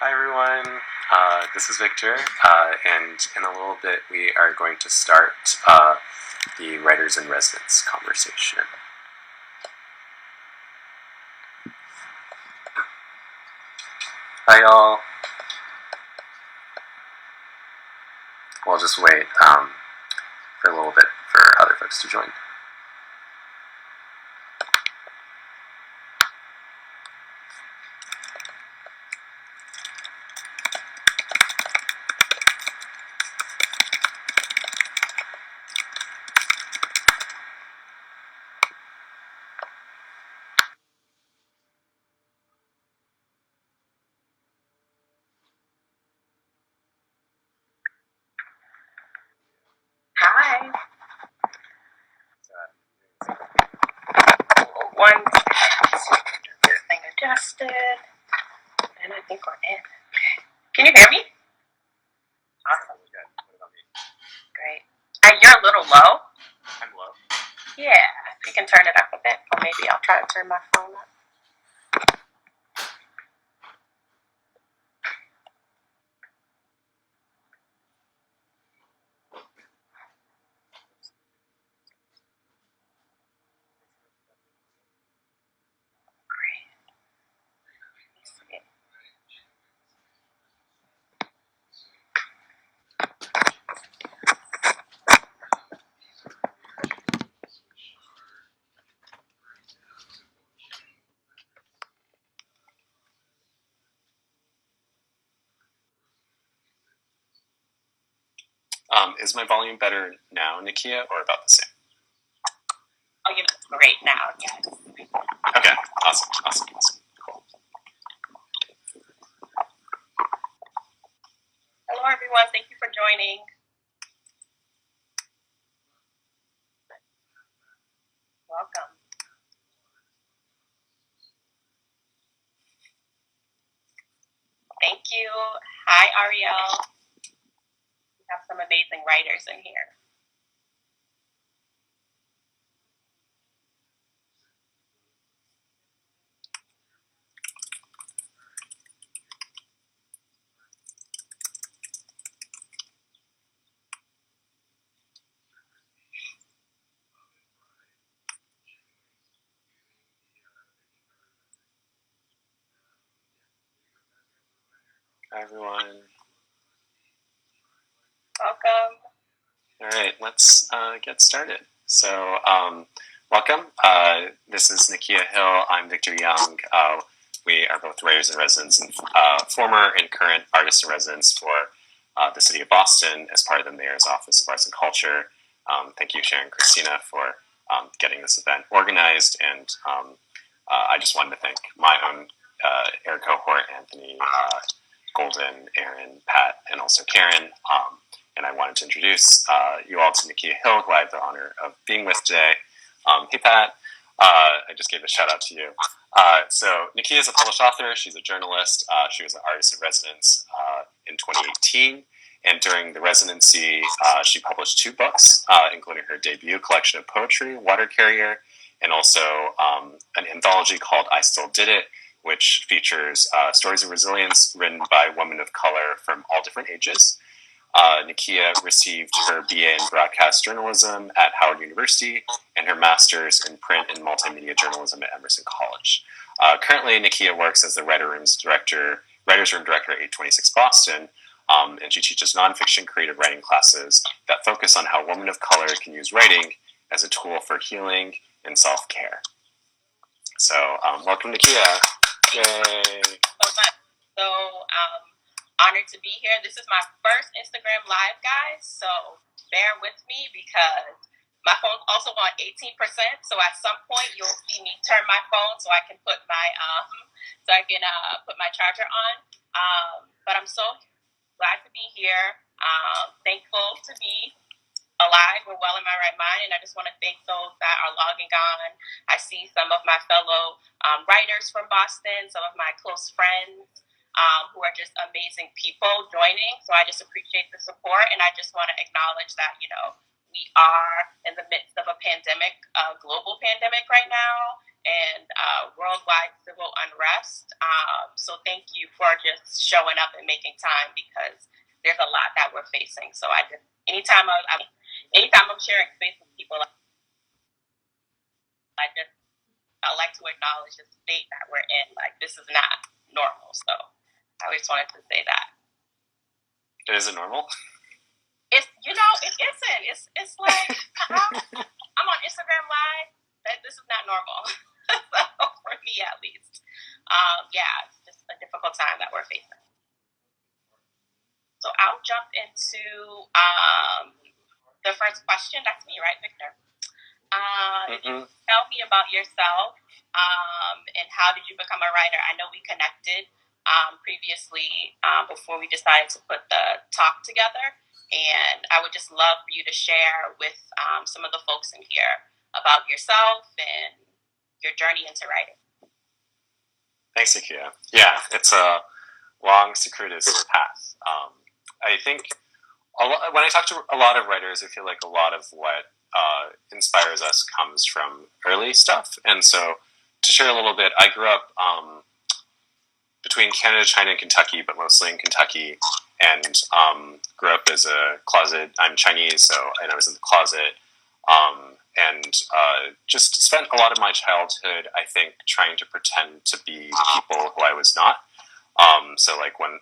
Hi everyone, this is Victor, and in a little bit we are going to start the Writers in Residence conversation. Hi y'all. We'll just wait for a little bit for other folks to join. Hi. One thing adjusted, and I think we're in. Can you hear me? Awesome. Great. You're a little low. I'm low. Yeah, if you can turn it up a bit, or maybe I'll try to turn my phone up. Great. Let me see. Is my volume better now, Nakia, or about the same? Oh, you know, it's great now. Yes. Okay, awesome. Cool. Hello, everyone. Thank you for joining. Welcome. Thank you. Hi, Ariel. We have some amazing writers in here. Hi everyone. Welcome. All right, let's get started. So, welcome. This is Nakia Hill. I'm Victor Young. We are both writers in residence and former and current artists in residence for the city of Boston as part of the Mayor's Office of Arts and Culture. Thank you, Sharon and Christina, for getting this event organized. And I just wanted to thank my own AIR cohort, Anthony, Golden, Aaron, Pat, and also Karen. And I wanted to introduce you all to Nikki Hill, who I have the honor of being with today. Hey, Pat. I just gave a shout out to you. So Nikki is a published author. She's a journalist. She was an artist in residence in 2018. And during the residency, she published 2 books, including her debut collection of poetry, Water Carrier, and also an anthology called I Still Did It, which features stories of resilience written by women of color from all different ages. Nakia received her BA in broadcast journalism at Howard University and her master's in print and multimedia journalism at Emerson College. Currently, Nakia works as the Writers Room Director at 826 Boston, and she teaches nonfiction creative writing classes that focus on how women of color can use writing as a tool for healing and self-care. So, welcome, Nakia. Yay! So, honored to be here. This is my first Instagram Live, guys, so bear with me because my phone's also on 18%, so at some point you'll see me turn my phone so I can put my put my charger on. But I'm so glad to be here. Thankful to be alive and well in my right mind, and I just want to thank those that are logging on. I see some of my fellow writers from Boston, some of my close friends, who are just amazing people joining. So I just appreciate the support, and I just want to acknowledge that, we are in the midst of a pandemic, a global pandemic right now, and worldwide civil unrest. So thank you for just showing up and making time, because there's a lot that we're facing. So anytime I'm sharing space with people, I like to acknowledge the state that we're in. Like, this is not normal. So I just wanted to say that. Is it normal? It isn't. It's like I'm on Instagram Live. This is not normal. So, for me, at least. It's just a difficult time that we're facing. So I'll jump into the first question. That's me, right, Victor? Tell me about yourself, and how did you become a writer? I know we connected previously before we decided to put the talk together, and I would just love for you to share with some of the folks in here about yourself and your journey into writing. Thanks, Nakia. Yeah, it's a long, circuitous path. I think when I talk to a lot of writers, I feel like a lot of what inspires us comes from early stuff. And so, to share a little bit, I grew up between Canada, China, and Kentucky, but mostly in Kentucky, and grew up as a closet. I'm Chinese, and I was in the closet, and just spent a lot of my childhood, I think, trying to pretend to be people who I was not. So, like, when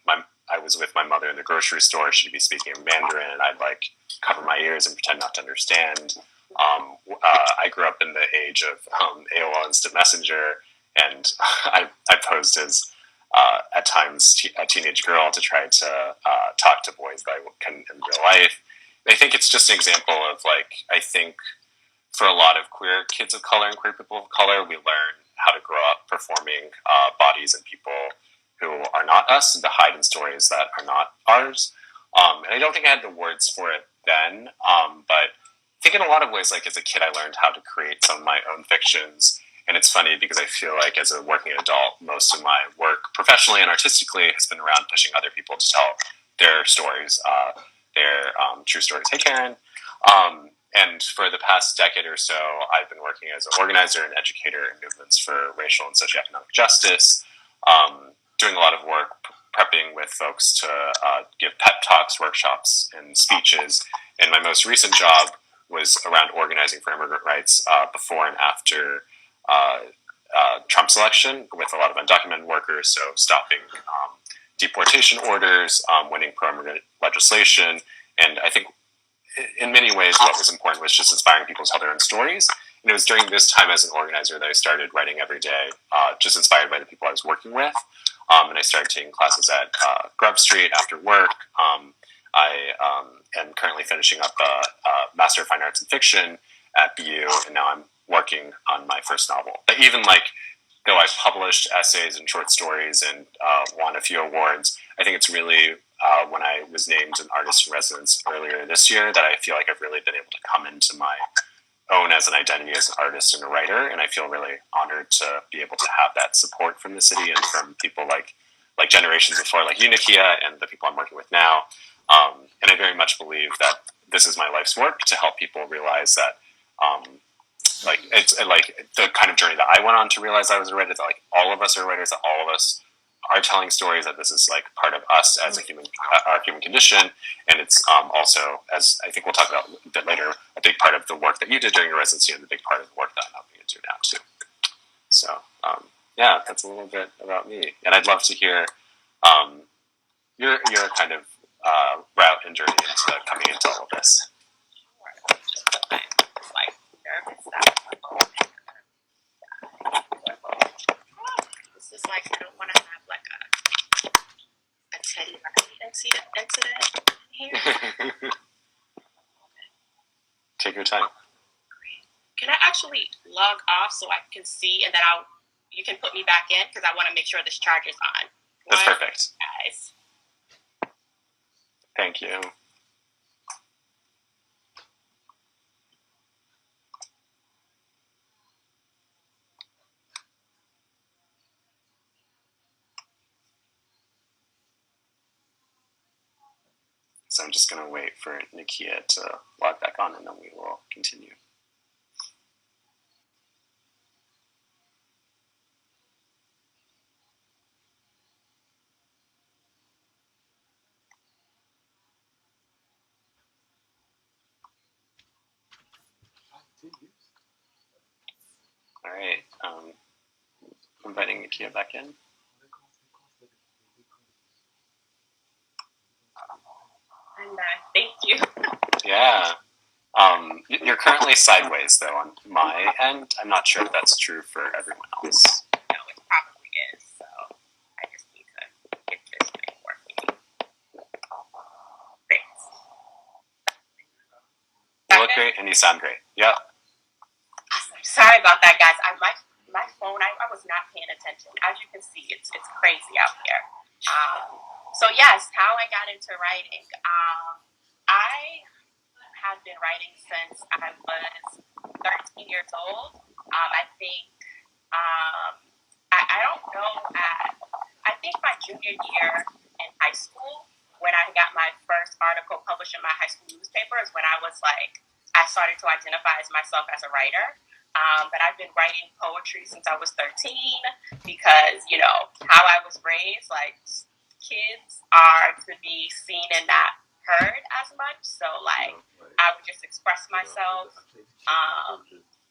I was with my mother in the grocery store, she'd be speaking in Mandarin, and I'd like cover my ears and pretend not to understand. I grew up in the age of AOL Instant Messenger, and I posed as at times a teenage girl to try to talk to boys that I couldn't in real life. And I think it's just an example of, like, I think for a lot of queer kids of color and queer people of color, we learn how to grow up performing bodies and people who are not us, and to hide in stories that are not ours. And I don't think I had the words for it then, but I think in a lot of ways, like, as a kid, I learned how to create some of my own fictions. And it's funny because I feel like as a working adult, most of my work professionally and artistically has been around pushing other people to tell their stories, their true stories. Hey, Karen. And for the past decade or so, I've been working as an organizer and educator in movements for racial and socioeconomic justice, doing a lot of work prepping with folks to give pep talks, workshops, and speeches. And my most recent job was around organizing for immigrant rights before and after Trump's election, with a lot of undocumented workers, so stopping deportation orders, winning pro-immigrant legislation. And I think in many ways what was important was just inspiring people to tell their own stories. And it was during this time as an organizer that I started writing every day, just inspired by the people I was working with. And I started taking classes at Grub Street after work. I am currently finishing up a Master of Fine Arts in Fiction at BU, and now I'm working on my first novel. But even, like, though I've published essays and short stories and won a few awards, I think it's really when I was named an artist in residence earlier this year that I feel like I've really been able to come into my own as an identity as an artist and a writer, and I feel really honored to be able to have that support from the city and from people like generations before, like you, Nakia, and the people I'm working with now. And I very much believe that this is my life's work, to help people realize that, like, it's like the kind of journey that I went on to realize I was a writer, that, like, all of us are writers, that all of us are telling stories, that this is, like, part of us as a human, our human condition. And it's also, as I think we'll talk about a bit later, a big part of the work that you did during your residency, and a big part of the work that I'm helping you do now too. So yeah, that's a little bit about me, and I'd love to hear your kind of route and journey into coming into all of this. This is like, I don't want to have like a Teddy incident here. Take your time. Great. Can I actually log off so I can see, and then you can put me back in, because I want to make sure this charger's on. That's perfect. Guys. Thank you. So I'm just going to wait for Nakia to log back on, and then we will continue. All right. Inviting Nakia back in. I'm back. Thank you. Yeah. You're currently sideways, though, on my end. I'm not sure if that's true for everyone else. No, it probably is. So I just need to get this thing working. Great. You look great, and you sound great. Yep. Awesome. Sorry about that, guys. My phone, I was not paying attention. As you can see, it's crazy out here. So yes, how I got into writing. I have been writing since I was 13 years old. I think I don't know. I think my junior year in high school, when I got my first article published in my high school newspaper, is when I was like, I started to identify as myself as a writer. But I've been writing poetry since I was 13 because, you know, how I was raised, like, kids are to be seen and not heard as much. So, like, I would just express myself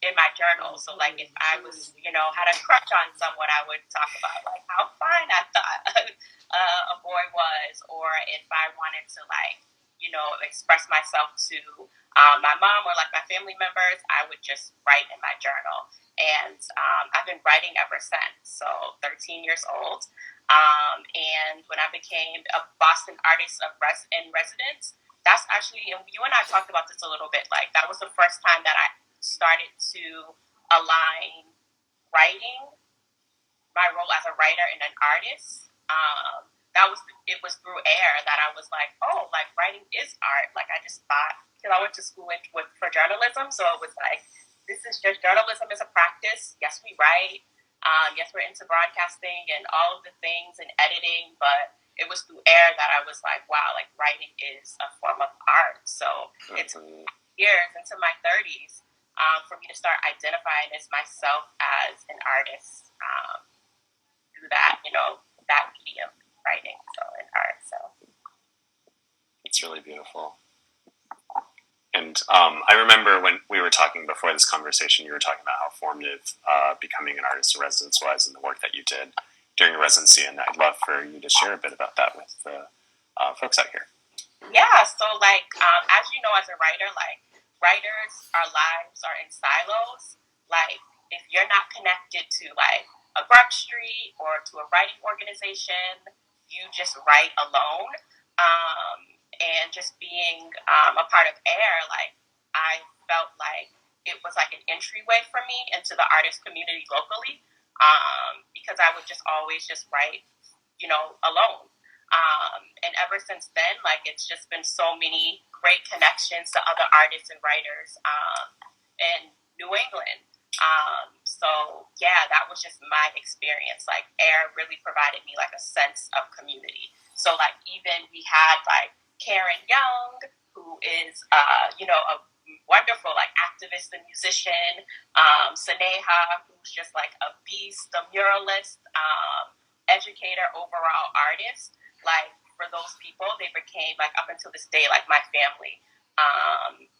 in my journal. So, like, if I was, you know, had a crush on someone, I would talk about, like, how fine I thought a boy was. Or if I wanted to, like, you know, express myself to my mom or like my family members, I would just write in my journal. And I've been writing ever since, so 13 years old. And when I became a Boston artist in residence, that's actually, and you and I talked about this a little bit, like that was the first time that I started to align writing, my role as a writer and an artist. It was through AIR that I was like, oh, like writing is art. Like I just thought, because I went to school for journalism, so it was like, this is just journalism is a practice. Yes, we write. Yes, we're into broadcasting and all of the things and editing, but it was through AIR that I was like, wow, like writing is a form of art. So it's years into my 30s for me to start identifying as myself as an artist through that, you know, that medium, writing, so in art. So it's really beautiful. And I remember when we were talking before this conversation, you were talking about how formative becoming an artist in residence was and the work that you did during your residency. And I'd love for you to share a bit about that with the folks out here. Yeah, so like, as you know, as a writer, like writers, our lives are in silos. Like, if you're not connected to like a Grub Street or to a writing organization, you just write alone. And just being a part of AIR, like I felt like it was like an entryway for me into the artist community locally, because I would just always just write, you know, alone. And ever since then, like it's just been so many great connections to other artists and writers in New England. So yeah, that was just my experience. Like AIR really provided me like a sense of community. So like even we had like Karen Young, who is you know, a wonderful like activist and musician, Saneha, who's just like a beast, a muralist, educator, overall artist. Like for those people, they became like up until this day like my family.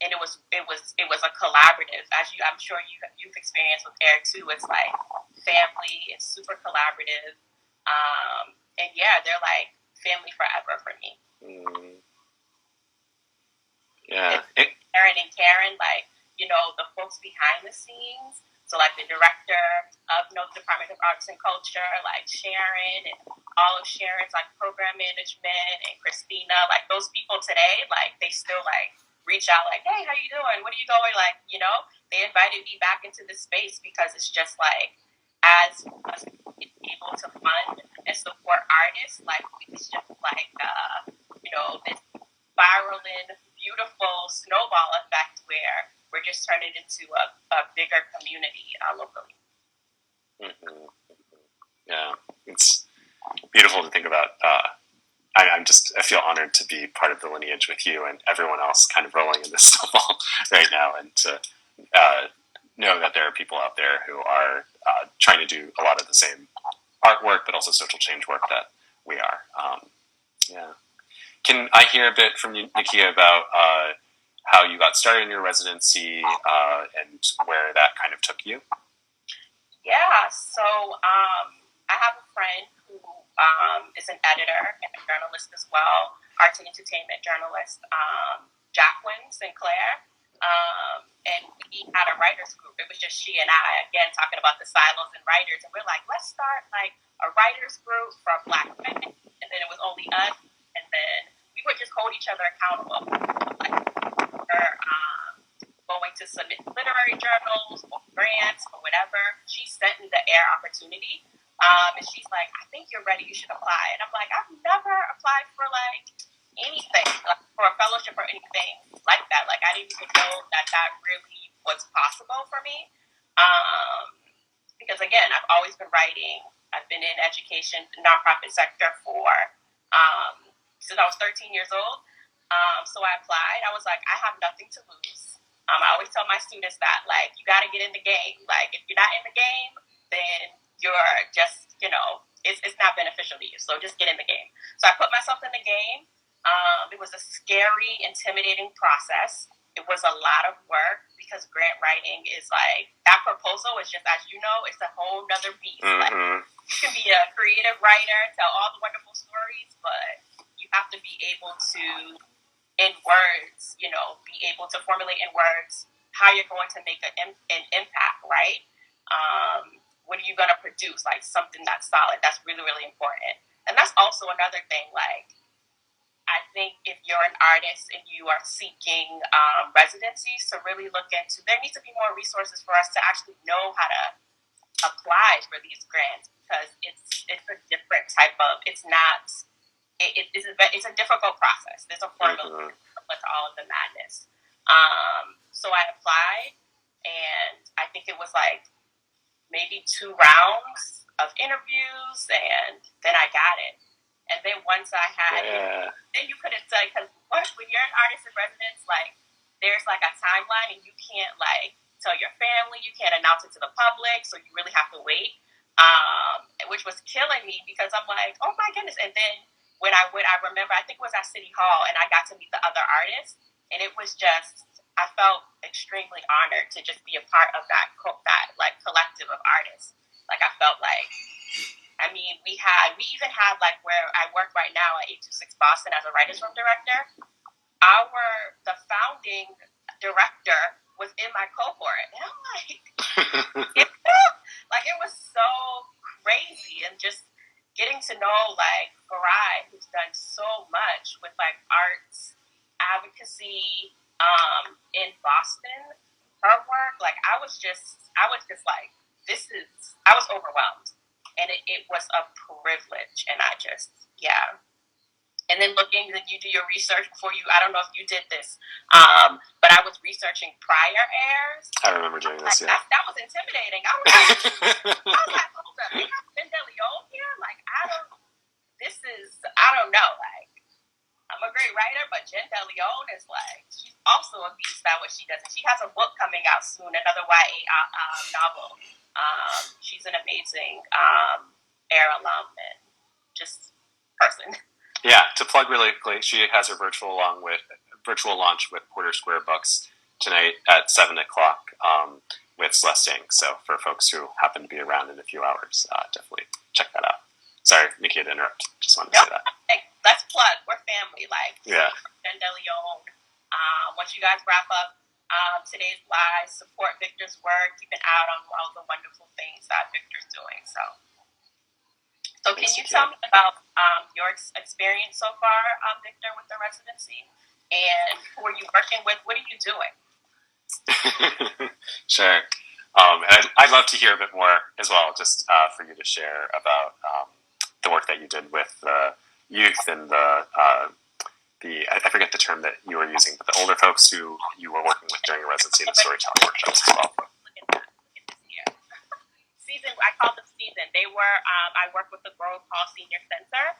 And it was a collaborative, as I'm sure you've experienced with AIR too. It's like family, it's super collaborative, and yeah, they're like family forever for me. Yeah, Aaron and Karen, like, you know, the folks behind the scenes. So like the director of, you know, the Department of Arts and Culture, like Sharon and all of Sharon's like program management and Christina, like those people today, like they still like reach out like, hey, how you doing? What are you going? Like, you know, they invited me back into the space because it's just like, as us able to fund and support artists, like it's just like, you know, this spiraling, beautiful snowball effect where we're just turning into a bigger community locally. Mm-hmm. Yeah, it's beautiful to think about. I feel honored to be part of the lineage with you and everyone else kind of rolling in this snowball right now, and to know that there are people out there who are trying to do a lot of the same artwork, but also social change work that we are. Yeah. Can I hear a bit from you, Nakia, about how you got started in your residency and where that kind of took you. Yeah, so I have a friend who is an editor and a journalist as well, arts and entertainment journalist, Jacqueline Sinclair. And we had a writers group. It was just she and I, again, talking about the silos and writers. And we're like, let's start like a writers group for Black women. And then it was only us. And then we would just hold each other accountable. Like, going to submit literary journals or grants or whatever. She sent me the AIR opportunity. And she's like, I think you're ready. You should apply. And I'm like, I've never applied for like anything, like for a fellowship or anything like that. Like, I didn't even know that really was possible for me. Because again, I've always been writing. I've been in education, nonprofit sector for since I was 13 years old. So I applied. I was like, I have nothing to lose. I always tell my students that, like, you got to get in the game. Like, if you're not in the game, then you're just, it's not beneficial to you. So just get in the game. So I put myself in the game. It was a scary, intimidating process. It was a lot of work because grant writing is like, that proposal is just, as you know, it's a whole nother beast. Mm-hmm. Like, you can be a creative writer, tell all the wonderful stories, but you have to be able to, in words, be able to formulate in words how you're going to make an impact, right? What are you going to produce? Like something that's solid. That's really, really important. And that's also another thing. Like, I think if you're an artist and you are seeking residencies to really look into, there needs to be more resources for us to actually know how to apply for these grants, because it's a different type of, it's a difficult process. There's a formula to all of the madness. So I applied, and I think it was like maybe 2 rounds of interviews, and then I got it. And then once I had it, then you couldn't say, because when you're an artist in residence, like, there's like a timeline, and you can't like tell your family, you can't announce it to the public, so you really have to wait, which was killing me, because I'm like, oh my goodness. And then when I remember, I think it was at City Hall, and I got to meet the other artists, and it was just, I felt extremely honored to just be a part of that like collective of artists. Like, I felt like, I mean, we even had like, where I work right now at 826 Boston as a writer's room director, the founding director was in my cohort. And I'm like, like, it was so crazy. And just getting to know like Farai, who's done so much with like arts advocacy in Boston, her work, like, I was just like, I was overwhelmed. And it was a privilege. And I just, yeah. And then you do your research before I don't know if you did this, but I was researching prior airs. I remember doing this, yeah. That was intimidating. I was like, hold up, they have Jen DeLeon here? Like, I don't know. Like, I'm a great writer, but Jen DeLeon is like, she's also a beast at what she does. And she has a book coming out soon, another YA novel. She's an amazing AIR alum and just person. Yeah, to plug really quickly, she has her virtual launch with Porter Square Books tonight at 7:00 with Celestine. So for folks who happen to be around in a few hours, definitely check that out. Sorry, Nikki, to interrupt. Just wanted to say that. Let's plug. We're family. Like, yeah. Jen DeLeon. Once you guys wrap up today's live, support Victor's work. Keep an eye out on all the wonderful things that Victor's doing. So can you tell me about your experience so far, Victor, with the residency? And who are you working with? What are you doing? Sure. And I'd love to hear a bit more as well, just for you to share about the work that you did with the youth and I forget the term that you were using, but the older folks who you were working with during your residency and the storytelling workshops as well. Look at this here. Season, I call them season. They were, I worked with the Grove Hall Senior Center,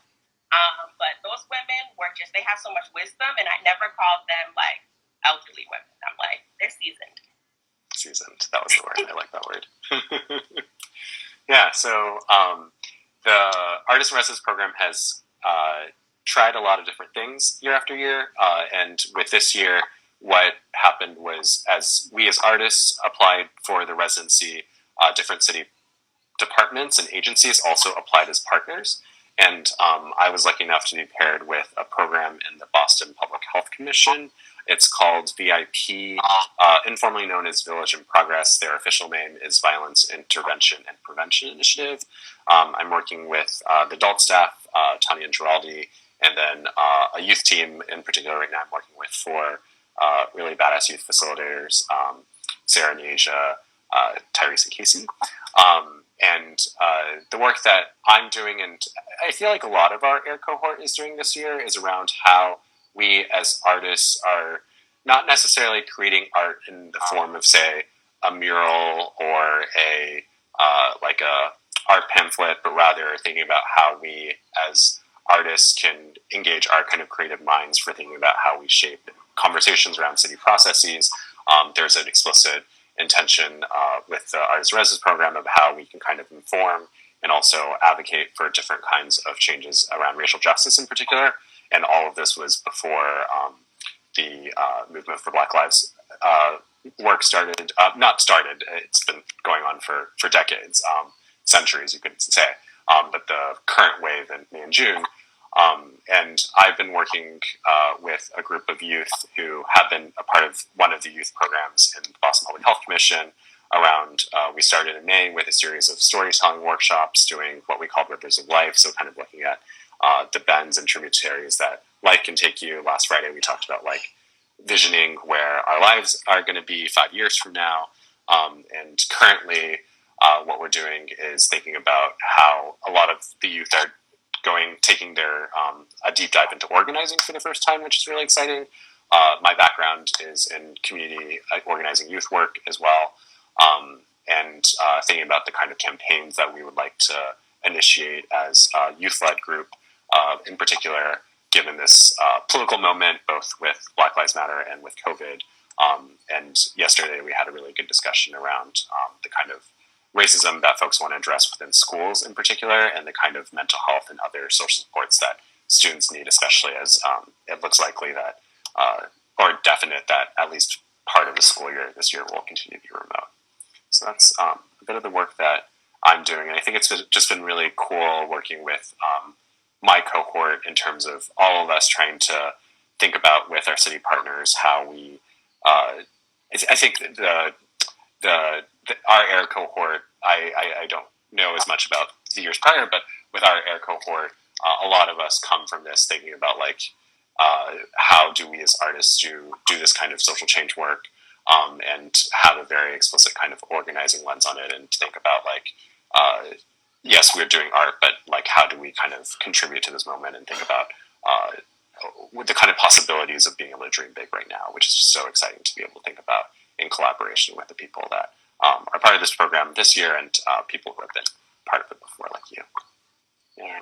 but those women were just, they have so much wisdom, and I never called them like elderly women. I'm like, they're seasoned. Seasoned. That was the word. I like that word. Yeah, so the Artist in Residence program has tried a lot of different things year after year, and with this year, what happened was, as we as artists applied for the residency, different city departments and agencies also applied as partners. And I was lucky enough to be paired with a program in the Boston Public Health Commission. It's called VIP, informally known as Village in Progress. Their official name is Violence Intervention and Prevention Initiative. I'm working with the adult staff, Tanya and Giraldi, and then a youth team in particular right now I'm working with 4 really badass youth facilitators, Sarah and Asia, Tyrese and Casey. And the work that I'm doing, and I feel like a lot of our AIR cohort is doing this year, is around how we as artists are not necessarily creating art in the form of, say, a mural or a like a art pamphlet, but rather thinking about how we as artists can engage our kind of creative minds for thinking about how we shape conversations around city processes. There's an explicit intention with the Artist Residence program of how we can kind of inform and also advocate for different kinds of changes around racial justice in particular. And all of this was before the movement for Black Lives work started. Not started, it's been going on for decades, centuries you could say, but the current wave in May and June. And I've been working with a group of youth who have been a part of one of the youth programs in the Boston Public Health Commission around, we started in May with a series of storytelling workshops doing what we call rivers of life. So kind of looking at the bends and tributaries that life can take you. Last Friday, we talked about like visioning where our lives are going to be 5 years from now. And currently what we're doing is thinking about how a lot of the youth are taking their a deep dive into organizing for the first time, which is really exciting. My background is in community organizing youth work as well, and thinking about the kind of campaigns that we would like to initiate as a youth-led group, in particular, given this political moment, both with Black Lives Matter and with COVID. And yesterday we had a really good discussion around the kind of racism that folks want to address within schools in particular, and the kind of mental health and other social supports that students need, especially as it looks likely that, or definite that at least part of the school year this year will continue to be remote. So that's a bit of the work that I'm doing. And I think it's just been really cool working with my cohort in terms of all of us trying to think about with our city partners how we, I think our AIR cohort, I don't know as much about the years prior, but with our AIR cohort, a lot of us come from this thinking about like, how do we as artists do this kind of social change work, and have a very explicit kind of organizing lens on it, and think about like, yes, we're doing art, but like, how do we kind of contribute to this moment and think about with the kind of possibilities of being able to dream big right now, which is just so exciting to be able to think about in collaboration with the people that are part of this program this year, and people who have been part of it before, like you. Yeah.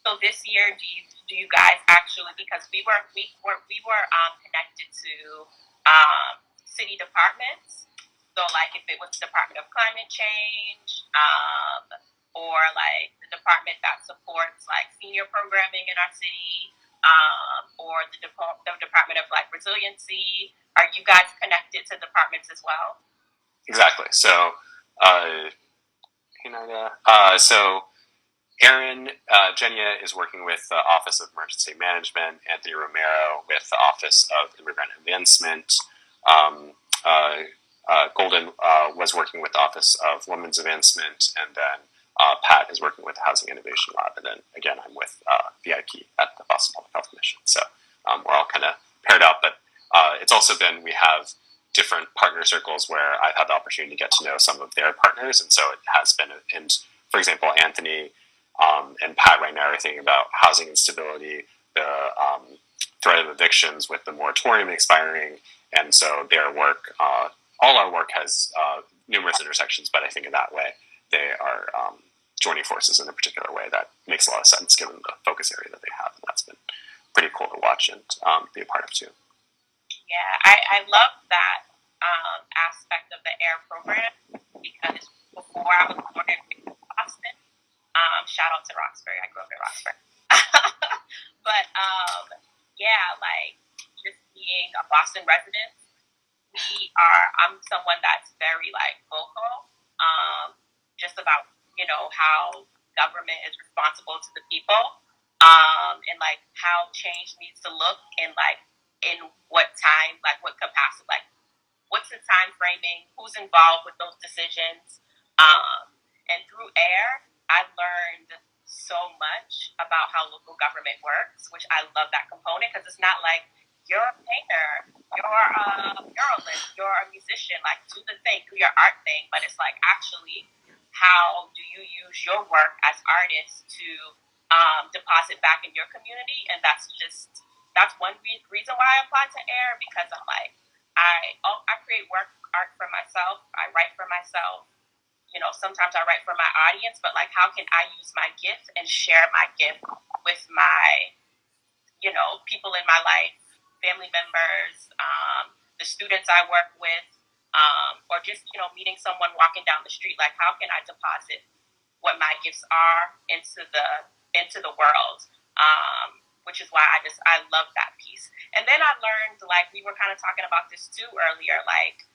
So this year, do you guys actually, because we were connected to city departments. So like if it was the Department of Climate Change, or like the department that supports like senior programming in our city, or the Department of like Resiliency, are you guys connected to departments as well? Exactly. So, so Aaron, Jenya is working with the Office of Emergency Management, Anthony Romero with the Office of Immigrant Advancement, Golden was working with the Office of Women's Advancement, and then Pat is working with the Housing Innovation Lab, and then again I'm with VIP at the Boston Public Health Commission. So we're all kind of paired up, but it's also been, we have different partner circles where I've had the opportunity to get to know some of their partners, and so it has been, and for example, Anthony and Pat right now are thinking about housing instability, the threat of evictions with the moratorium expiring, and so their work, all our work has numerous intersections, but I think in that way they are joining forces in a particular way that makes a lot of sense given the focus area that they have, and that's been pretty cool to watch and be a part of too. Yeah, I love that aspect of the AIR program, because before I was born in Boston, shout out to Roxbury, I grew up in Roxbury. But yeah, like just being being a Boston resident, I'm someone that's very like vocal, just about, how government is responsible to the people, and like how change needs to look in what time, like what capacity, like what's the time framing, who's involved with those decisions. And through AIR, I learned so much about how local government works, which I love that component, because it's not like you're a painter, you're a muralist, you're a musician, like do the thing, do your art thing, but it's like actually how do you use your work as artists to deposit back in your community. And that's one reason why I applied to AIR, because I'm like, I create art for myself. I write for myself. Sometimes I write for my audience, but like, how can I use my gift and share my gift with my, people in my life, family members, the students I work with, or just, meeting someone walking down the street. Like, how can I deposit what my gifts are into the world? Which is why I love that piece. And then I learned, like, we were kind of talking about this too earlier, like,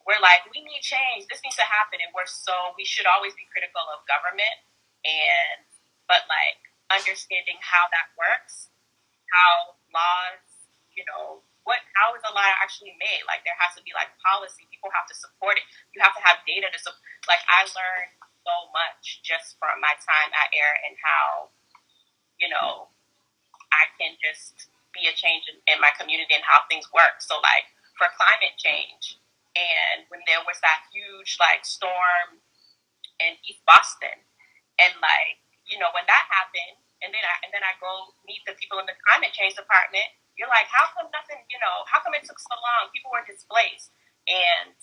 we're like, we need change, this needs to happen, and we should always be critical of government, but like, understanding how that works, how laws, how is a law actually made? Like, there has to be like policy, people have to support it, you have to have data to support. Like, I learned so much just from my time at AIR, and how, I can just be a change in my community and how things work. So like, for climate change, and when there was that huge like storm in East Boston, and like, when that happened, and then I go meet the people in the climate change department, you're like, how come nothing, how come it took so long? People were displaced. And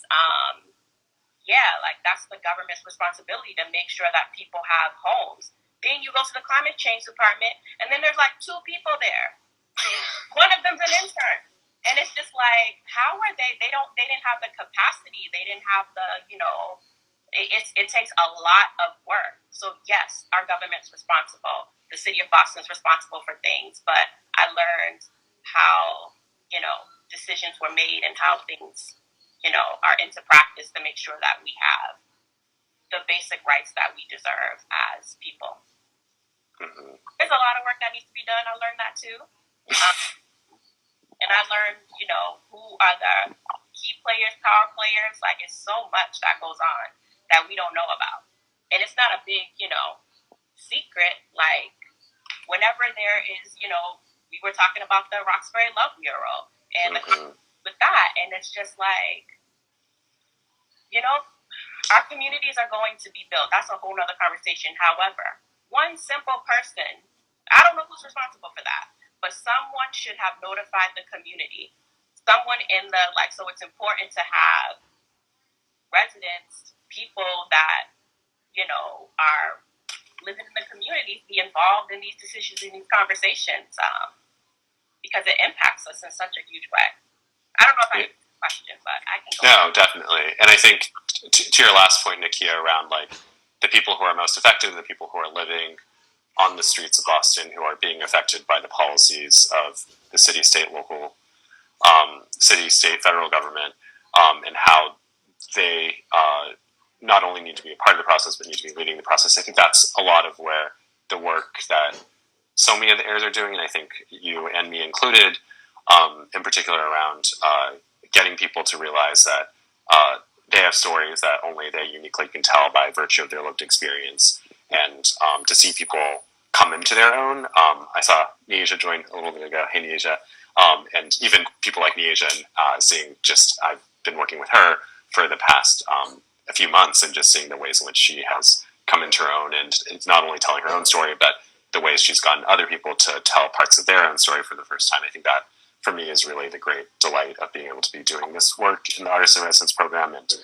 like, that's the government's responsibility to make sure that people have homes. Then you go to the climate change department, and then there's like 2 people there. One of them's an intern. And it's just like, how are they? They didn't have the capacity. They didn't have the, it takes a lot of work. So yes, our government's responsible. The city of Boston is responsible for things, but I learned how, decisions were made and how things, are into practice to make sure that we have the basic rights that we deserve as people. Mm-hmm. There's a lot of work that needs to be done. I learned that too. And I learned, who are the key players, power players. Like, it's so much that goes on that we don't know about. And it's not a big, secret. Like, whenever there is, we were talking about the Roxbury Love mural and with that. And it's just like, our communities are going to be built. That's a whole nother conversation. However, one simple person, I don't know who's responsible for that, but someone should have notified the community. Someone so it's important to have residents, people that, are living in the community, be involved in these decisions, in these conversations, because it impacts us in such a huge way. I don't know if I answered the question, but I can go. No, definitely. And I think to your last point, Nakia, around like the people who are most affected and the people who are living on the streets of Boston, who are being affected by the policies of the city, state, local, federal government, and how they not only need to be a part of the process, but need to be leading the process. I think that's a lot of where the work that so many of the AIRs are doing, and I think you and me included, in particular around getting people to realize that they have stories that only they uniquely can tell by virtue of their lived experience, and to see people come into their own. I saw Nieja join a little bit ago. Hey, Nieja. And even people like Nieja, seeing I've been working with her for the past a few months, and just seeing the ways in which she has come into her own, and it's not only telling her own story, but the ways she's gotten other people to tell parts of their own story for the first time. I think that, for me, is really the great delight of being able to be doing this work in the Artist in Residence program. And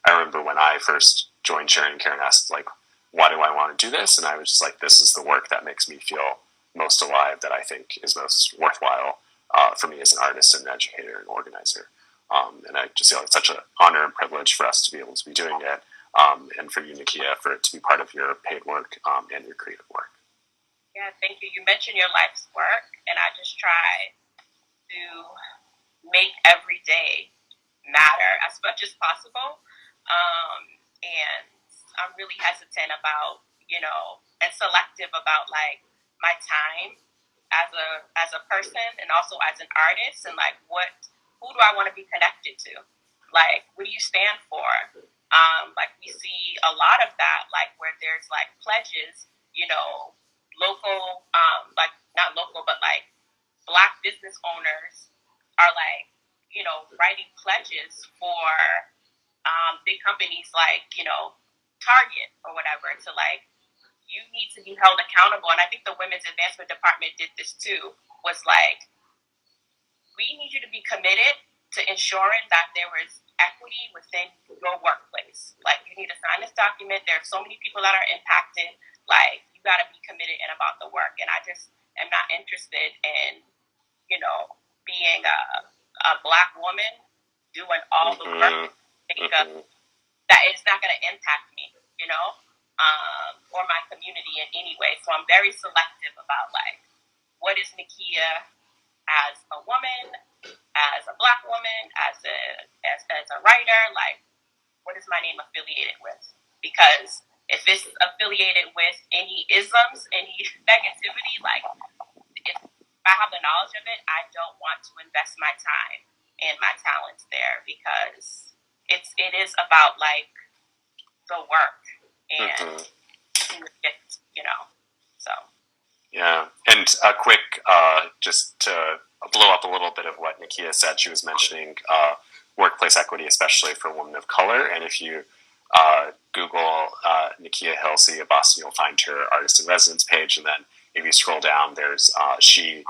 I remember when I first joined Sharon, Karen asked, like, why do I want to do this? And I was just like, this is the work that makes me feel most alive, that I think is most worthwhile for me as an artist and an educator and organizer. And I just feel it's such an honor and privilege for us to be able to be doing it, and for you, Nakia, for it to be part of your paid work and your creative work. Yeah, thank you. You mentioned your life's work, and I just try to make every day matter as much as possible. And I'm really hesitant about, and selective about like my time as a person and also as an artist, and like who do I want to be connected to? Like, what do you stand for? Like we see a lot of that, like where there's like pledges, local, like not local, but like Black business owners are like, writing pledges for big companies like, Target or whatever to like, you need to be held accountable. And I think the Women's Advancement Department did this too, was like, we need you to be committed to ensuring that there is equity within your workplace. Like, you need to sign this document. There are so many people that are impacted. Like, you got to be committed and about the work. And I just am not interested in, being a Black woman doing all the work that it's not going to impact me, or my community in any way. So I'm very selective about like, what is Nakia as a woman, as a Black woman, as a writer, like, what is my name affiliated with? Because if it's affiliated with any isms, any negativity, like, if I have the knowledge of it, I don't want to invest my time and my talents there, because it is about like the work and so. Yeah, and a quick, just to blow up a little bit of what Nakia said, she was mentioning workplace equity, especially for women of color. And if you Google Nakia Hill, City of Boston, you'll find her artist in residence page. And then if you scroll down, there's she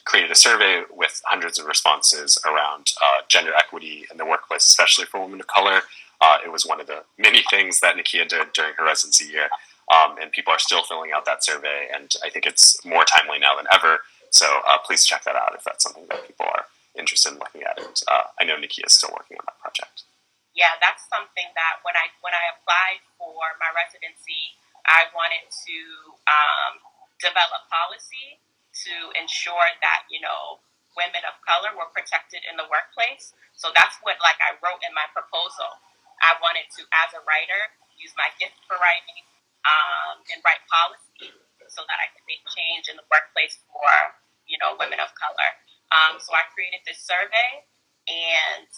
created a survey with hundreds of responses around gender equity in the workplace, especially for women of color. It was one of the many things that Nakia did during her residency year. And people are still filling out that survey, and I think it's more timely now than ever. So please check that out if that's something that people are interested in looking at. And I know Nikki is still working on that project. Yeah, that's something that when I applied for my residency, I wanted to develop policy to ensure that women of color were protected in the workplace. So that's what like I wrote in my proposal. I wanted to, as a writer, use my gift for writing. And write policy so that I can make change in the workplace for, women of color. So I created this survey, and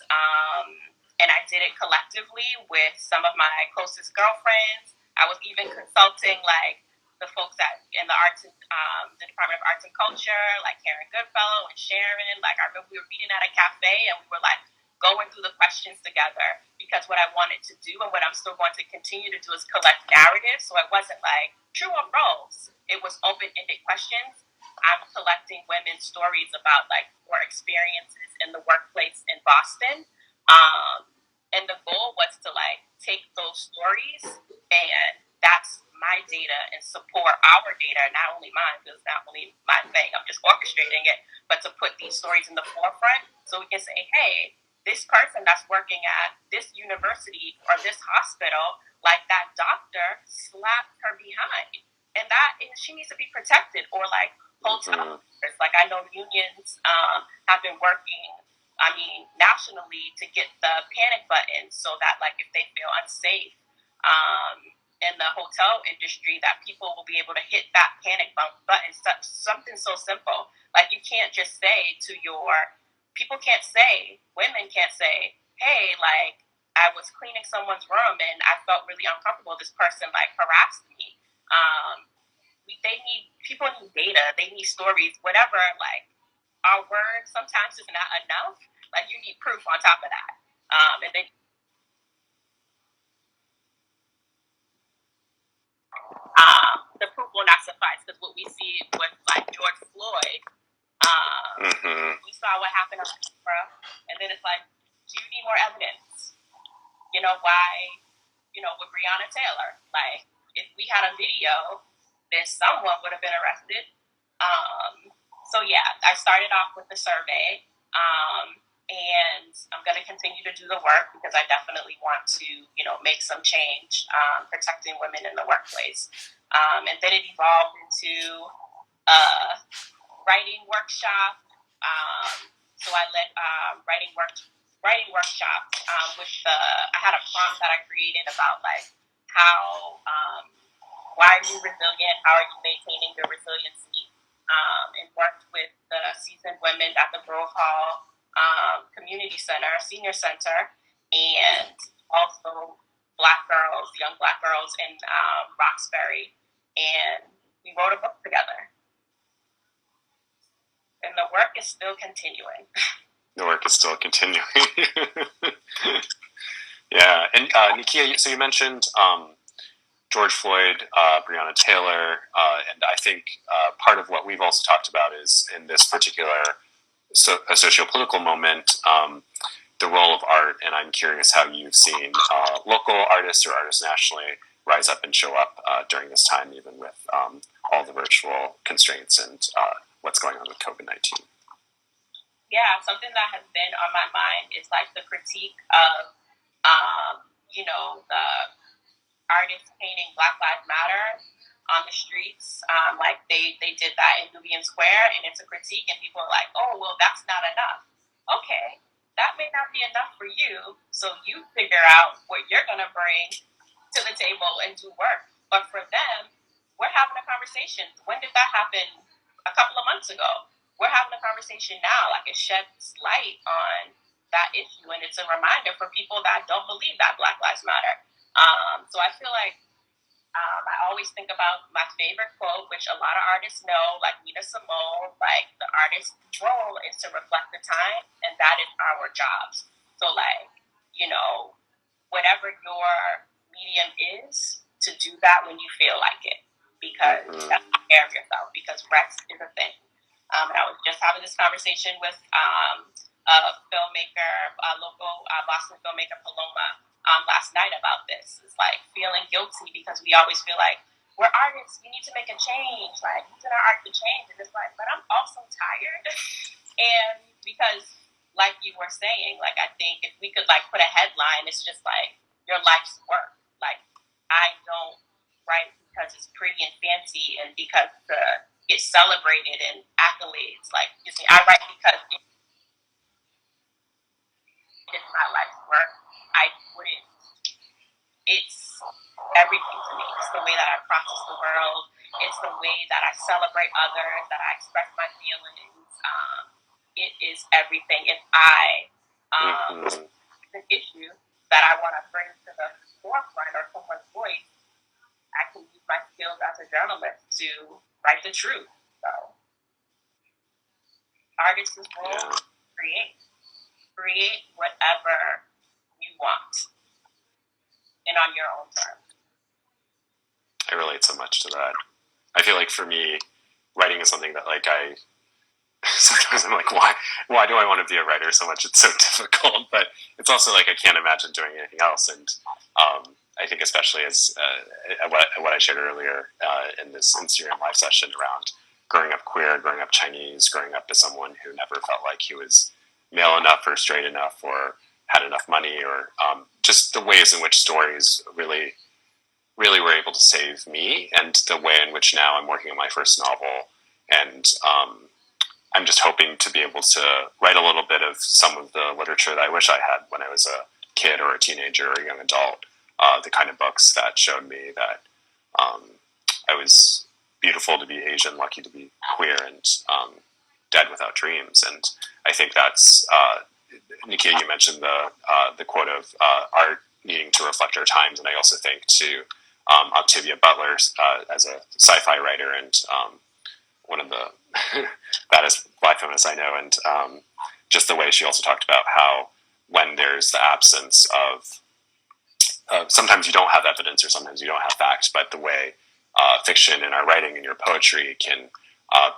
I did it collectively with some of my closest girlfriends. I was even consulting like the folks in the arts, the Department of Arts and Culture, like Karen Goodfellow and Sharon. Like, I remember we were meeting at a cafe and we were like going through the questions together, because what I wanted to do and what I'm still going to continue to do is collect narratives. So it wasn't like true or false. It was open-ended questions. I'm collecting women's stories about like their experiences in the workplace in Boston. And the goal was to like take those stories, and that's my data, and support our data, not only mine, because it's not only my thing, I'm just orchestrating it, but to put these stories in the forefront so we can say, hey, this person that's working at this university or this hospital, like that doctor slapped her behind, and she needs to be protected. Or like hotel workers, like I know unions have been working, nationally to get the panic button, so that like if they feel unsafe in the hotel industry, that people will be able to hit that panic button. Something so simple, like you can't just say to women can't say, hey, like I was cleaning someone's room and I felt really uncomfortable. This person like harassed me. People need data. They need stories. Whatever. Like, our words sometimes is not enough. Like, you need proof on top of that. And then the proof will not suffice, because what we see with like George Floyd, we saw what happened on camera, and then it's like, do you need more evidence? Why? With Breonna Taylor, like, if we had a video, then someone would have been arrested. So yeah, I started off with the survey, and I'm going to continue to do the work, because I definitely want to, make some change, protecting women in the workplace. And then it evolved into a writing workshop, So I led writing workshops, which I had a prompt that I created about like how why are you resilient? How are you maintaining your resiliency? And worked with the seasoned women at the Grove Hall Community Center, Senior Center, and also young Black girls in Roxbury. And we wrote a book together. And the work is still continuing. The work is still continuing. Yeah. And Nakia, so you mentioned George Floyd, Breonna Taylor, and I think part of what we've also talked about is in this particular socio-political moment, the role of art, and I'm curious how you've seen local artists or artists nationally rise up and show up during this time, even with all the virtual constraints and what's going on with COVID-19. Yeah, something that has been on my mind is like the critique of, the artists painting Black Lives Matter on the streets. Like they did that in Nubian Square, and it's a critique, and people are like, oh, well, that's not enough. Okay, that may not be enough for you, so you figure out what you're going to bring to the table and do work. But for them, we're having a conversation. When did that happen? A couple of months ago. We're having a conversation now. Like, it sheds light on that issue, and it's a reminder for people that don't believe that Black Lives Matter. So I feel like I always think about my favorite quote, which a lot of artists know, like Nina Simone, like the artist's role is to reflect the time, and that is our jobs. So like, whatever your medium is, to do that when you feel like it, because that's take care of yourself, because rest is a thing. And I was just having this conversation with a filmmaker, a local Boston filmmaker, Paloma, last night about this. It's like feeling guilty because we always feel like we're artists, we need to make a change, like using our art to change. And it's like, but I'm also tired. And because, like you were saying, like I think if we could like put a headline, it's just like your life's work. Like I don't write because it's pretty and fancy and because it's celebrated and accolades. Like I write because it's my life's work. It's everything to me. It's the way that I process the world. It's the way that I celebrate others, that I express my feelings. It is everything. If it's an issue that I want to bring to the forefront or someone's voice, I can use my skills as a journalist to write the truth. So, artist's role, create whatever you want. And on your own terms. I relate so much to that. I feel like for me, writing is something that like sometimes I'm like, why do I want to be a writer so much? It's so difficult, but it's also like I can't imagine doing anything else. And I think especially as what I shared earlier in this Instagram live session around growing up queer, growing up Chinese, growing up as someone who never felt like he was male enough or straight enough or had enough money, or just the ways in which stories really were able to save me, and the way in which now I'm working on my first novel, and I'm just hoping to be able to write a little bit of some of the literature that I wish I had when I was a kid or a teenager or a young adult, the kind of books that showed me that I was beautiful to be Asian, lucky to be queer, and dead without dreams. And I think that's Nakia, you mentioned the quote of art needing to reflect our times, and I also think to Octavia Butler as a sci-fi writer and one of the baddest Black feminists I know, and just the way she also talked about how when there's the absence of sometimes you don't have evidence or sometimes you don't have facts, but the way fiction and our writing and your poetry can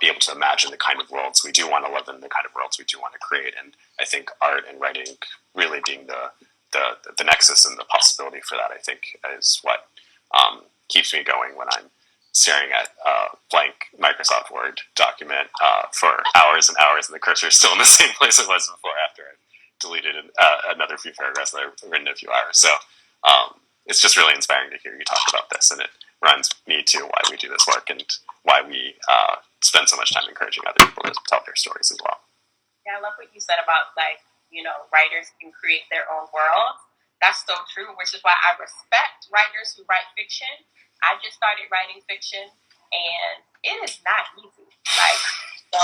be able to imagine the kind of worlds we do want to live in, the kind of worlds we do want to create. And I think art and writing really being the nexus and the possibility for that, I think is what keeps me going when I'm staring at a blank Microsoft Word document for hours and hours, and the cursor is still in the same place it was before after I deleted another few paragraphs that I've written in a few hours. So it's just really inspiring to hear you talk about this, and it reminds me too why we do this work and why we spend so much time encouraging other people to tell their stories as well. Yeah, I love what you said about, like, writers can create their own world. That's so true, which is why I respect writers who write fiction. I just started writing fiction, and it is not easy. Like, so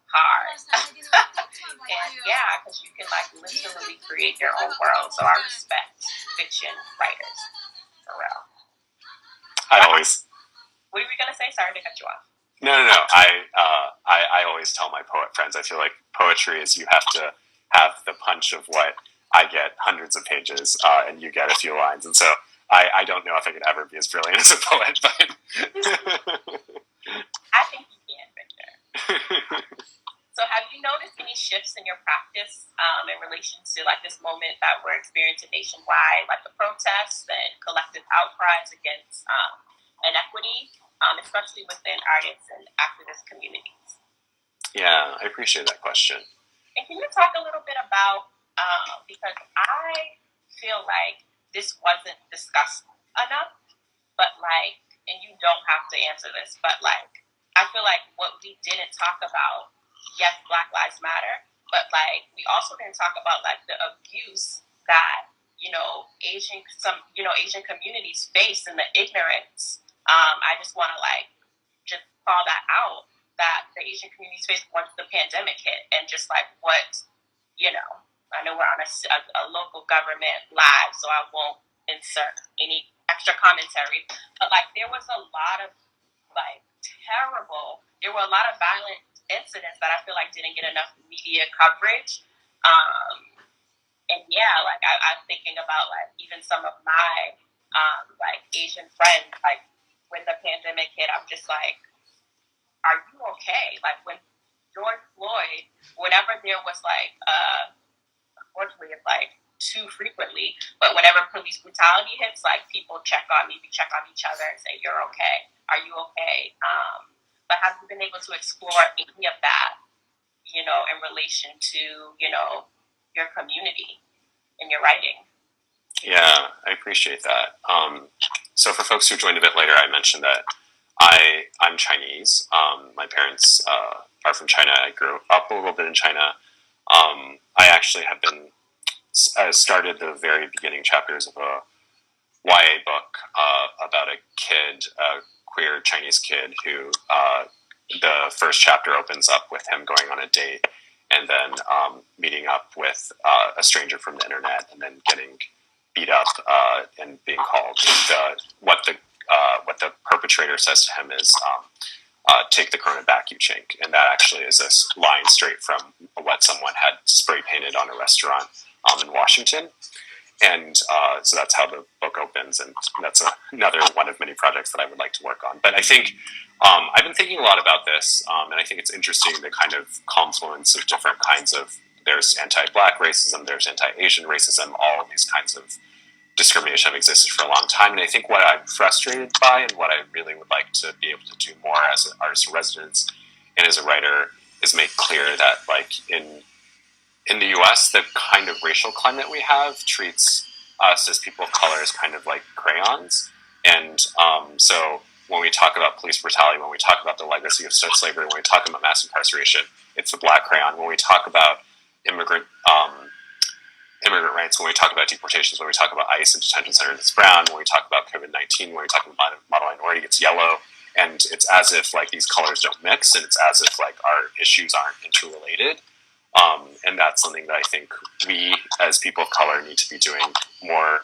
hard. And yeah, because you can, like, literally create your own world. So I respect fiction writers, for real. What were you going to say? Sorry to cut you off. No. I always tell my poet friends, I feel like poetry is you have to have the punch of what I get hundreds of pages and you get a few lines. And so I don't know if I could ever be as brilliant as a poet, but I think you can, Victor. So have you noticed any shifts in your practice in relation to, like, this moment that we're experiencing nationwide, like the protests and collective outcries against inequity, especially within artists and activist communities? Yeah, I appreciate that question. And can you talk a little bit about, because I feel like this wasn't discussed enough, but, like, and you don't have to answer this, but, like, I feel like what we didn't talk about, yes, Black Lives Matter, but, like, we also didn't talk about, like, the abuse that, Asian communities face and the ignorance. I just want to, like, just call that out, that the Asian communities faced once the pandemic hit, and just, like, what, I know we're on a local government live, so I won't insert any extra commentary, but, like, there was a lot of, like, there were a lot of violent incidents that I feel like didn't get enough media coverage. And yeah, like, I'm thinking about, like, even some of my, like, Asian friends, like, when the pandemic hit, I'm just like, are you okay? Like, when George Floyd, whenever there was, like, unfortunately, it's, like, too frequently, but whenever police brutality hits, like, people check on me, we check on each other and say, you're okay. Are you okay? But have you been able to explore any of that, in relation to, your community in your writing? Yeah, I appreciate that. So for folks who joined a bit later, I mentioned that I'm Chinese. My parents are from China. I grew up a little bit in China. I actually have been started the very beginning chapters of a YA book about a kid, a queer Chinese kid who the first chapter opens up with him going on a date and then meeting up with a stranger from the internet and then getting beat up and being called. What the perpetrator says to him is, take the corona back, you chink. And that actually is a line straight from what someone had spray painted on a restaurant in Washington. And so that's how the book opens, and that's another one of many projects that I would like to work on. But I think I've been thinking a lot about this, and I think it's interesting the kind of confluence of different kinds of, there's anti-Black racism, there's anti-Asian racism, all of these kinds of discrimination have existed for a long time. And I think what I'm frustrated by and what I really would like to be able to do more as an artist in residence and as a writer is make clear that, like, in the U.S., the kind of racial climate we have treats us as people of color as kind of like crayons. And so when we talk about police brutality, when we talk about the legacy of slavery, when we talk about mass incarceration, it's the black crayon. When we talk about immigrant rights, when we talk about deportations, when we talk about ICE and detention centers, it's brown. When we talk about COVID-19, when we talk about model minority, it's yellow. And it's as if, like, these colors don't mix, and it's as if, like, our issues aren't interrelated. And that's something that I think we, as people of color, need to be doing more,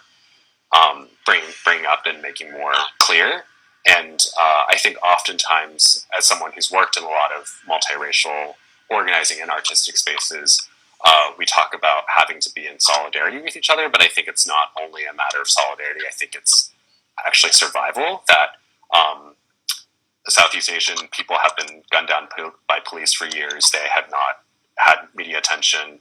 bringing up and making more clear. And I think oftentimes, as someone who's worked in a lot of multiracial organizing and artistic spaces, we talk about having to be in solidarity with each other, but I think it's not only a matter of solidarity. I think it's actually survival, that Southeast Asian people have been gunned down by police for years. They have not had media attention.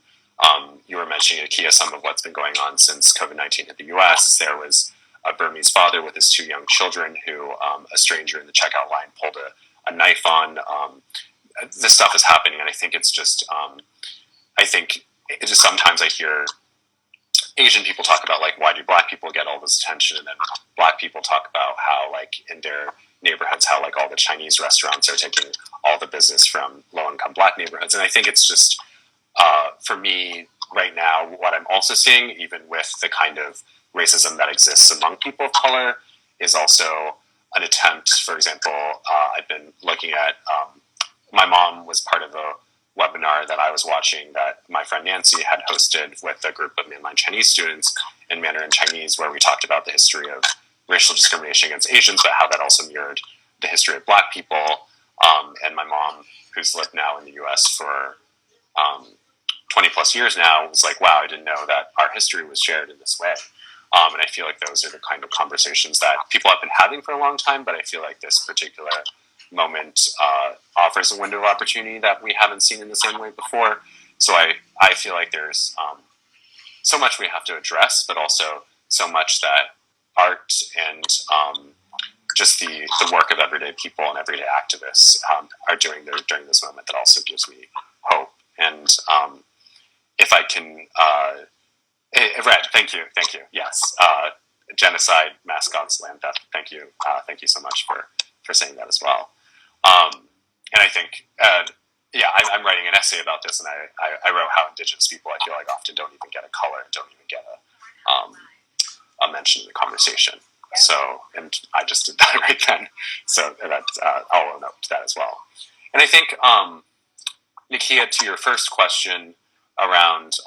You were mentioning, Nakia, some of what's been going on since COVID-19 hit the U.S. There was a Burmese father with his 2 young children who a stranger in the checkout line pulled a knife on. This stuff is happening, and I think it's just, sometimes I hear Asian people talk about, like, why do Black people get all this attention? And then Black people talk about how, like, in their neighborhoods, how, like, all the Chinese restaurants are taking all the business from low-income Black neighborhoods. And I think it's just, for me right now, what I'm also seeing, even with the kind of racism that exists among people of color, is also an attempt. For example, I've been looking at, my mom was part of a webinar that I was watching that my friend Nancy had hosted with a group of mainline Chinese students in Mandarin Chinese, where we talked about the history of racial discrimination against Asians, but how that also mirrored the history of Black people. And my mom, who's lived now in the U.S. for 20 plus years now, was like, wow, I didn't know that our history was shared in this way. And I feel like those are the kind of conversations that people have been having for a long time, but I feel like this particular moment offers a window of opportunity that we haven't seen in the same way before. So I feel like there's so much we have to address, but also so much that art and just the work of everyday people and everyday activists are doing there during this moment that also gives me hope. And if I can, Red, thank you. Yes, genocide, mascots, land theft. Thank you so much for saying that as well. And I think, I'm writing an essay about this, and I wrote how Indigenous people, I feel like, often don't even get a color, don't even get a mention in the conversation. Yeah. So, and I just did that right then. So that I'll own up to that as well. And I think, Nakia, to your first question around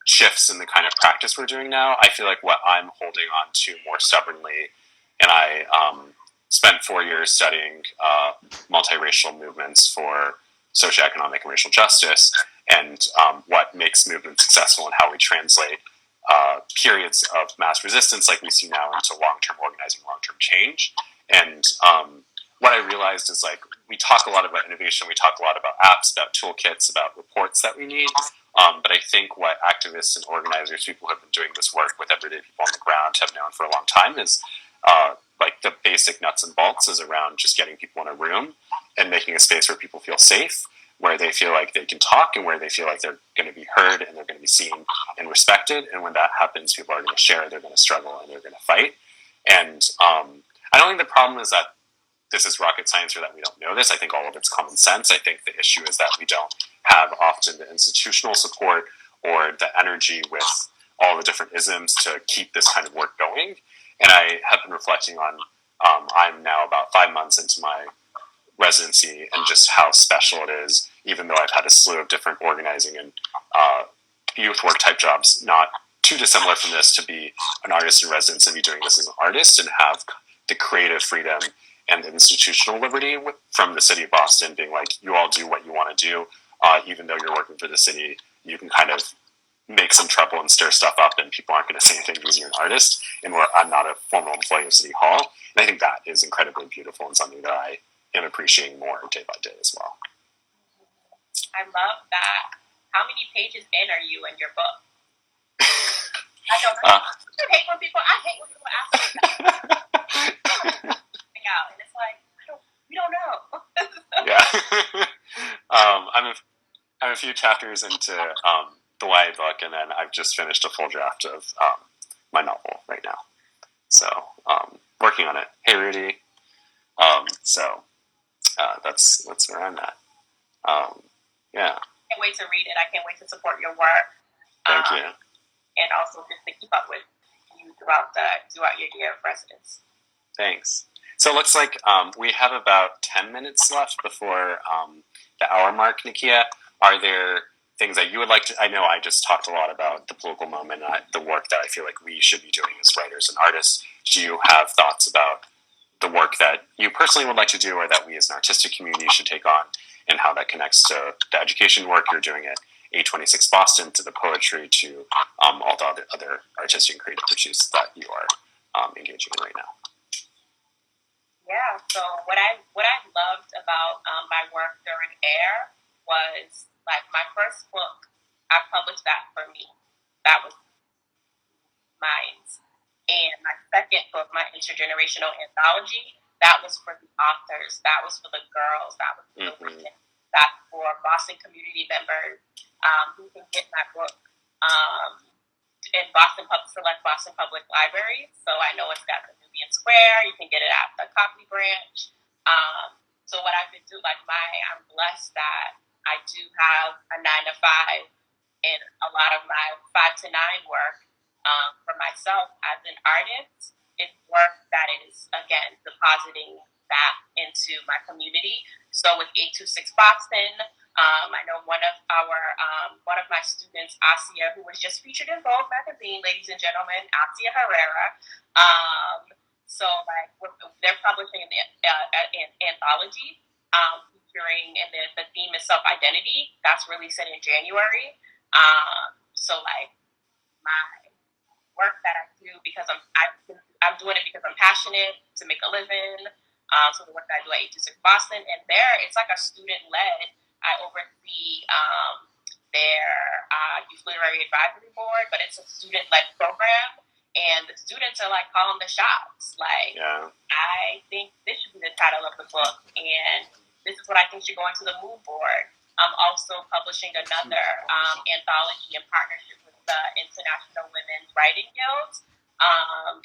shifts in the kind of practice we're doing now, I feel like what I'm holding on to more stubbornly, and I spent 4 years studying multiracial movements for socioeconomic and racial justice, and what makes movements successful and how we translate periods of mass resistance like we see now into long-term organizing, long-term change. And what I realized is, like, we talk a lot about innovation, we talk a lot about apps, about toolkits, about reports that we need. But I think what activists and organizers, people who have been doing this work with everyday people on the ground, have known for a long time is like the basic nuts and bolts is around just getting people in a room and making a space where people feel safe, where they feel like they can talk, and where they feel like they're going to be heard and they're going to be seen and respected. And when that happens, people are going to share, they're going to struggle, and they're going to fight. And I don't think the problem is that this is rocket science or that we don't know this. I think all of it's common sense. I think the issue is that we don't have often the institutional support or the energy with all the different isms to keep this kind of work going. And I have been reflecting on, I'm now about 5 months into my residency, and just how special it is, even though I've had a slew of different organizing and youth work type jobs, not too dissimilar from this, to be an artist in residence and be doing this as an artist and have the creative freedom and the institutional liberty from the city of Boston, being like, you all do what you want to do, even though you're working for the city, you can kind of make some trouble and stir stuff up, and people aren't going to say anything because you're an artist, and I'm not a formal employee of City Hall. And I think that is incredibly beautiful and something that I am appreciating more day by day as well. I love that. How many pages in are you in your book? I don't know. I hate when people ask me that. And it's like, we don't know. Yeah. I'm a few chapters into the YA book, and then I've just finished a full draft of my novel right now. So working on it. Hey, Rudy. That's where I'm at. Yeah. I can't wait to read it. I can't wait to support your work. Thank you. And also just to keep up with you throughout your year of residence. Thanks. So it looks like we have about 10 minutes left before the hour mark, Nakia. Are there things that you would like to... I know I just talked a lot about the political moment, the work that I feel like we should be doing as writers and artists. Do you have thoughts about the work that you personally would like to do, or that we as an artistic community should take on, and how that connects to the education work you're doing at A26 Boston, to the poetry, to all the other artistic and creative pursuits that you are engaging in right now? Yeah, so what I loved about my work during AIR was, like, my first book, I published that for me. That was mine. And my second book, my intergenerational anthology, that was for the authors. That was for the girls. That was for the women. That's for Boston community members who can get my book in select Boston Public Libraries. So I know it's at the Nubian Square. You can get it at the Copley branch. So what I've been doing, I'm blessed that I do have a 9 to 5, and a lot of my 5 to 9 work for myself as an artist is work that is, again, depositing that into my community. So with 826 Boston, I know one of my students, Asia, who was just featured in Vogue magazine, ladies and gentlemen, Asia Herrera. So like they're publishing an anthology featuring, and the theme is self-identity. That's releasing in January. So like my work that I do because I'm doing it because I'm passionate to make a living. So the work that I do at 826 Boston, and there it's like a student-led. I oversee their youth literary advisory board, but it's a student-led program, and the students are like calling the shots. Like, I think this should be the title of the book, and this is what I think should go into the mood board. I'm also publishing another anthology in partnership with the International Women's Writing Guild.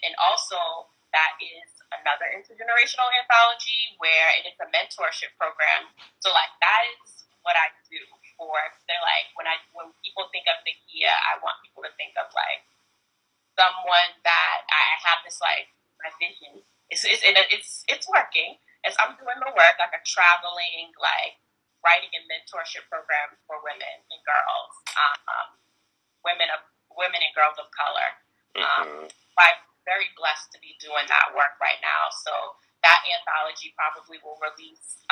And also that is another intergenerational anthology where it is a mentorship program. So like that is what I do for, they're like, when people think of Nakia, I want people to think of like someone that I have this like, my vision. It's working. As I'm doing the work, like a traveling, like, writing and mentorship program for women and girls, women and girls of color. I'm very blessed to be doing that work right now. So that anthology probably will release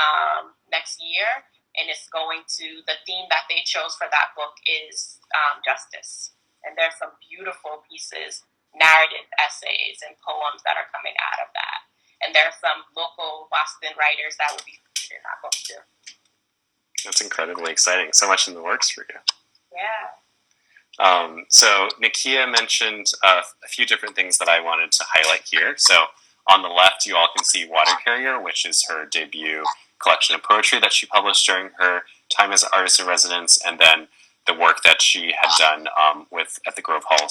next year, and it's going to, the theme that they chose for that book is justice. And there's some beautiful pieces, narrative essays and poems that are coming out of that. And there's some local Boston writers that will be featured in that book too. That's incredibly exciting. So much in the works for you. Yeah. So Nakia mentioned a few different things that I wanted to highlight here. So on the left, you all can see Water Carrier, which is her debut collection of poetry that she published during her time as an artist in residence, and then the work that she had done at the Grove Hall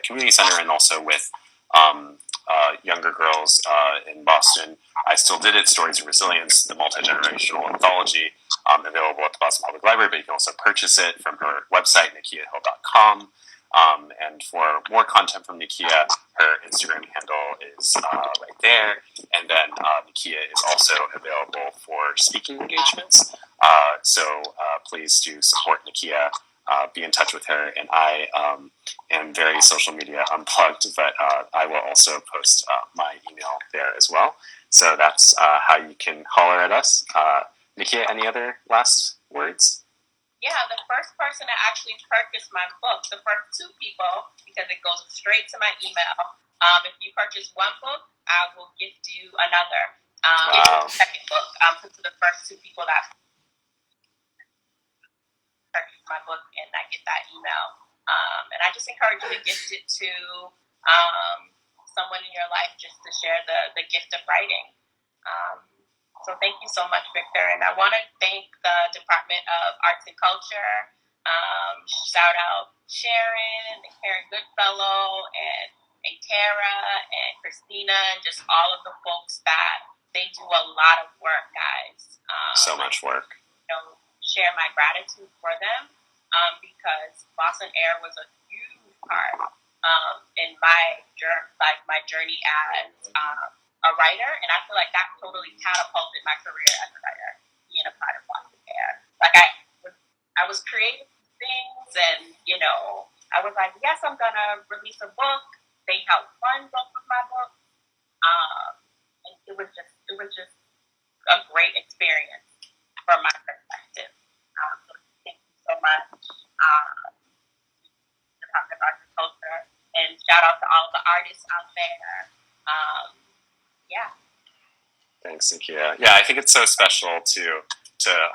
Community Center, and also with younger girls in Boston. I Still Did It, Stories of Resilience, the multi-generational anthology, available at the Boston Public Library, but you can also purchase it from her website, NikiaHill.com. And for more content from Nakia, her Instagram handle is right there. And then Nakia is also available for speaking engagements. So please do support Nakia. Be in touch with her, and I am very social media unplugged, but I will also post my email there as well. So that's how you can holler at us. Nakia, any other last words? Yeah, the first person to actually purchase my book, the first 2 people, because it goes straight to my email. If you purchase one book, I will gift you another. Wow. The second book, to the first 2 people that purchase my book, and I get that email. And I just encourage you to gift it to someone in your life, just to share the gift of writing. So thank you so much, Victor. And I want to thank the Department of Arts and Culture. Shout out Sharon and Karen Goodfellow and Tara and Christina, and just all of the folks that they do a lot of work, guys. So much work. Share my gratitude for them because Boston AIR was a huge part in my journey as a writer, and I feel like that totally catapulted my career as a writer, being a part of Boston AIR. Like I was creating things, and I was like, yes, I'm gonna release a book. They helped fund both of my books, and it was just a great experience from my perspective. So thank you so much, Department of Arts and Culture, and shout out to all the artists out there. Yeah. Thanks, Nakia. Yeah, I think it's so special to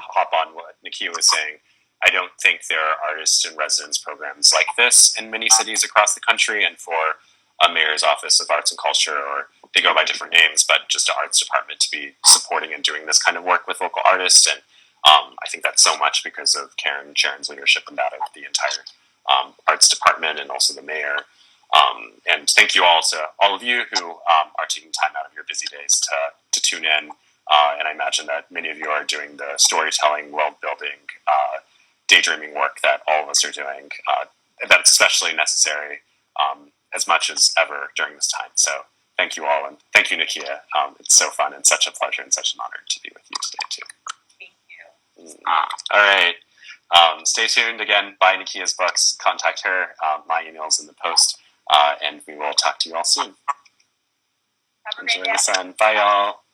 hop on what Nakia was saying. I don't think there are artists in residence programs like this in many cities across the country, and for a mayor's office of arts and culture, or they go by different names, but just an arts department to be supporting and doing this kind of work with local artists. And I think that's so much because of Sharon's leadership and that of the entire arts department, and also the mayor. And thank you all to all of you who are taking time out of your busy days to tune in. And I imagine that many of you are doing the storytelling, world building, daydreaming work that all of us are doing. That's especially necessary as much as ever during this time. So thank you all, and thank you, Nakia. It's so fun and such a pleasure and such an honor to be with you today, too. Thank you. All right. Stay tuned. Again, buy Nakia's books. Contact her. My email's in the post. And we will talk to you all soon. Have a great day. Enjoy the sun. Bye, y'all.